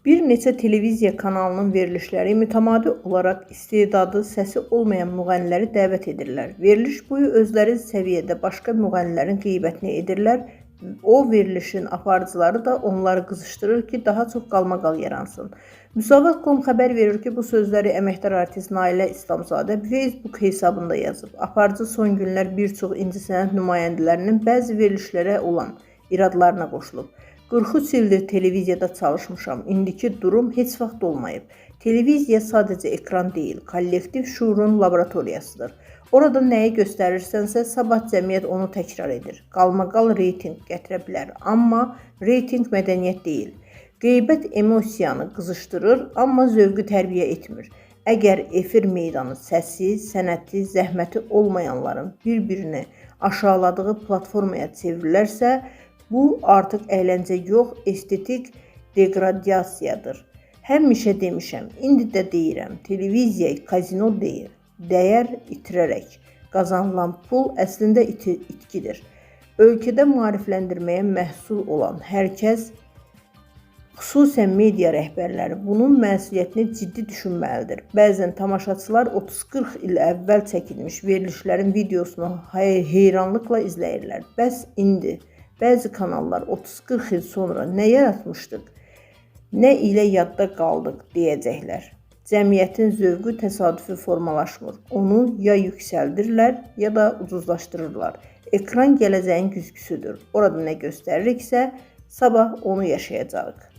Bir neçə televiziya kanalının verilişləri mütəmadi olaraq istedadı, səsi olmayan müğənniləri dəvət edirlər. Veriliş boyu özləri səviyyədə başqa müğənnilərin qeybətini edirlər. O verilişin aparıcıları da onları qızışdırır ki, daha çox qalmaqal yaransın. Müsavat.com xəbər verir ki, bu sözləri əməkdar artist Nailə İslamzadə Facebook hesabında yazıb. Aparıcı son günlər bir çox incəsənət nümayəndələrinin bəzi verilişlərə olan iradlarına qoşulub. 43 ildir televiziyada çalışmışam. İndiki durum heç vaxt olmayıb. Televiziya sadəcə ekran deyil, kollektiv şuurun laboratoriyasıdır. Orada nəyi göstərirsənsə, sabah cəmiyyət onu təkrar edir. Qalmaqal reytinq gətirə bilər, amma reytinq mədəniyyət deyil. Qeybət emosiyanı qızışdırır, amma zövqü tərbiyə etmir. Əgər efir meydanı səsi, sənəti, zəhməti olmayanların bir-birini aşağıladığı platformaya çevrilərsə, bu artıq əyləncə yox, estetik degradasiyadır. Həmişə demişəm, indi də deyirəm, televiziya kazino deyil, dəyər itirərək qazanılan pul əslində itkidir. Ölkədə maarifləndirməyə məhsul olan hər kəs, xüsusən media rəhbərləri bunun məsuliyyətini ciddi düşünməlidir. Bəzən tamaşaçılar 30-40 il əvvəl çəkilmiş verilişlərin videosunu heyranlıqla izləyirlər. Bəs indi bəzi kanallar 30-40 il sonra nə yaratmışdıq, nə ilə yadda qaldıq deyəcəklər. Cəmiyyətin zövqü təsadüfi formalaşmır. Onu ya yüksəldirlər, ya da ucuzlaşdırırlar. Ekran gələcəyin güzgüsüdür. Orada nə göstəririksə, sabah onu yaşayacağıq.